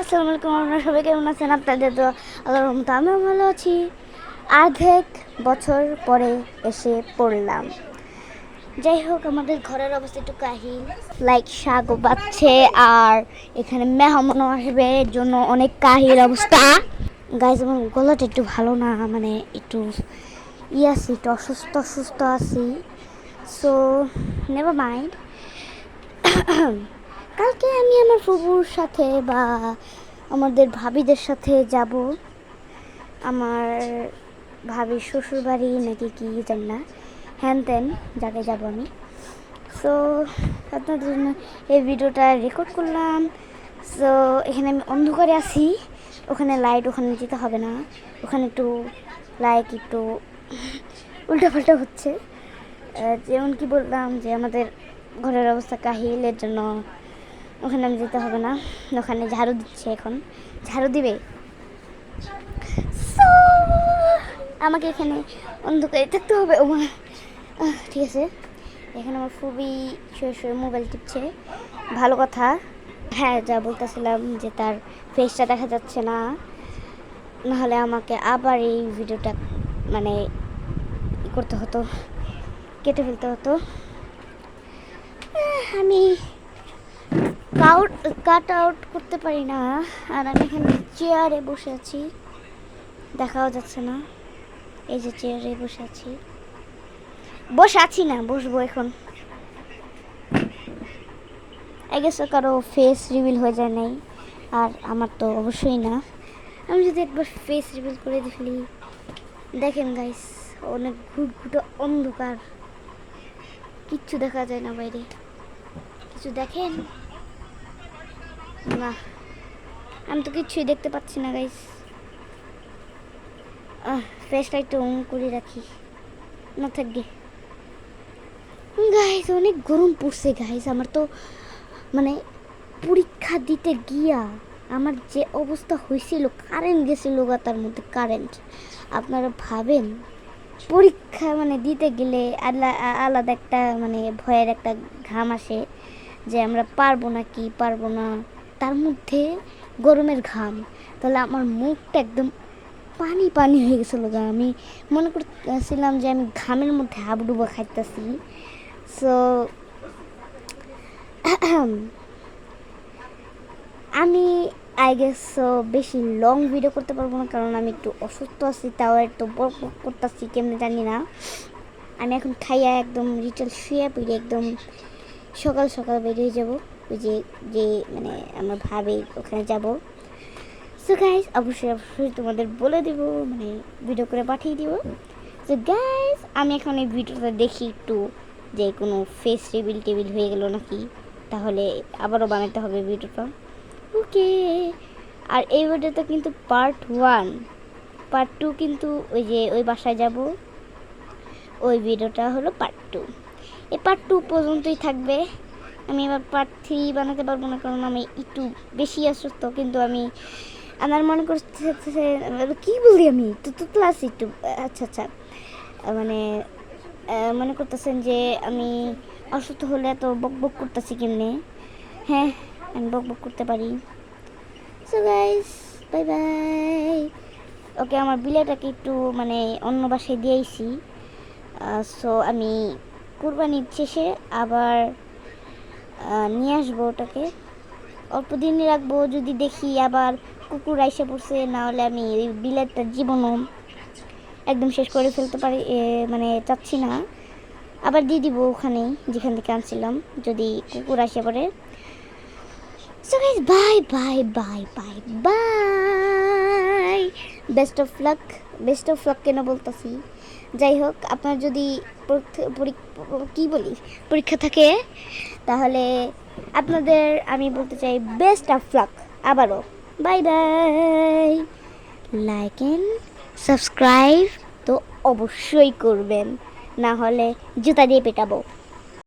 আসসালামু আলাইকুম, আপনারা সবাই কেমন আছেন? আপনাদের তো আল্লাহর রহমতে আমিও ভালো আছি। অর্ধেক বছর পরে এসে পড়লাম। যাই হোক, আমাদের ঘরের অবস্থা একটু কাহিল, লাইক শাকও বাচ্ছে আর এখানে মেহমান আসবে, এর জন্য অনেক কাহিল অবস্থা। গাইজ, আমার গলাটা একটু ভালো না, মানে একটু আছি, একটু অসুস্থ আছি। So never mind. কালকে আমি আমার ফুবুর সাথে বা আমাদের ভাবিদের সাথে যাব আমার ভাবির শ্বশুর বাড়ি নাকি কি জানি না, হ্যান ত্যান জায়গায় যাব আমি। সো আপনাদের জন্য এই ভিডিওটা রেকর্ড করলাম। সো এখানে আমি অন্ধকারে আছি, ওখানে লাইট, ওখানে যেতে হবে না, ওখানে একটু লাইট একটু উল্টাপাল্টা হচ্ছে। যেমন কি বললাম যে আমাদের ঘরের অবস্থা কাহিলের জন্য ওখানে আমি যেতে হবে না, ওখানে ঝাড়ু দিচ্ছে, এখন ঝাড়ু দিবে। আমাকে এখানে অন্ধকারে থাকতে হবে। ও ঠিক আছে, এখানে আমার খুবই শুয়ে মোবাইল টিপছে, ভালো কথা। হ্যাঁ, যা বলতেছিলাম যে তার ফেসটা দেখা যাচ্ছে না, নাহলে আমাকে আবার এই ভিডিওটা মানে করতে হতো, কেটে ফেলতে হতো। আমি কাট আউট করতে পারি না, আর আমি এখানে চেয়ারে বসে আছি, দেখাও যাচ্ছে না। এই যে চেয়ারে বসে আছি না, বসবো এখন। আই গেস কারো ফেস রিভিল হয়ে যায় নাই, আর আমার তো অবশ্যই না। আমি যদি একবার ফেস রিভিল করে ফেলি, দেখেন গাইস, অনেক ঘুটঘুটে অন্ধকার, কিচ্ছু দেখা যায় না বাইরে, কিছু দেখেন না, আমি তো কিচ্ছুই দেখতে পাচ্ছি না গাইস। ফেসটা একটু অন করে রাখি, না থাকবে। গাইস, অনেক গরম পড়ছে গাইস, আমার তো মানে পরীক্ষা দিতে গিয়া আমার যে অবস্থা হয়েছিল, কারেন্ট গেছিল তার মধ্যে কারেন্ট। আপনারা ভাবেন, পরীক্ষা মানে দিতে গেলে আলাদা একটা মানে ভয়ের একটা ঘাম আসে যে আমরা পারবো না কি পারবো না, তার মধ্যে গরমের ঘাম, তাহলে আমার মুখটা একদম পানি হয়ে গেছিলো গা। আমি মনে করছিলাম যে আমি ঘামের মধ্যে হাবুডুবো খাইতেছি। সো আমি আই গেস বেশি লং ভিডিও করতে পারবো না, কারণ আমি একটু অসুস্থ আছি, তাও একটু বক করতেছি কেমনি জানি না। আমি এখন খাইয়া একদম রিটেল শুয়ে পড়ি, একদম সকাল সকাল বেরিয়ে যাব, ওই যে মানে আমার ভাবি ওখানে যাব। সো গাইস, অবশ্যই তোমাদের বলে দিব, মানে ভিডিও করে পাঠিয়ে দিব। সো গাইস, আমি এখন এই ভিডিওটা দেখি একটু যে কোনো ফেস টেবিল হয়ে গেল নাকি, তাহলে আবারও বানাতে হবে ভিডিওটা। ওকে, আর এই ভিডিওটা কিন্তু পার্ট 1, পার্ট 2 কিন্তু ওই যে ওই বাসায় যাব, ওই ভিডিওটা হলো পার্ট 2। এই পার্ট 2 পর্যন্তই থাকবে। আমি এবার পার্ট 3 বানাতে পারবো না, কারণ আমি একটু বেশি অসুস্থ। কিন্তু আমার মনে করছে কি বলি, আমি তো ক্লাস একটু আচ্ছা মানে মনে করতেছেন যে আমি অসুস্থ হলে এত বক করতেছি কেমনে। হ্যাঁ, আমি বক করতে পারি। So guys, bye bye. Okay, আমার বিলাটাকে একটু মানে অন্য বাসায় দিয়েছি। সো আমি কুরবানির শেষে আবার নিয়ে আসবো ওটাকে, অল্প দিনই রাখবো। যদি দেখি আবার কুকুর আইসে পড়ছে, নাহলে আমি এই বিলাটটার জীবনও একদম শেষ করে ফেলতে পারি, মানে চাচ্ছি না। আবার দিয়ে দিব ওখানে যেখান থেকে আনছিলাম, যদি কুকুর আসে পড়ে। So guys, bye bye bye bye bye. Best of lakh কেন বলতেছি, যাই হোক, আপনার যদি পরীক্ষা থাকে, তাহলে আপনাদের আমি বলতে চাই বেস্ট অফ লাক। আবারও bye bye. Like and subscribe তো অবশ্যই করবেন, না হলে জুতা দিয়ে পেটাবো।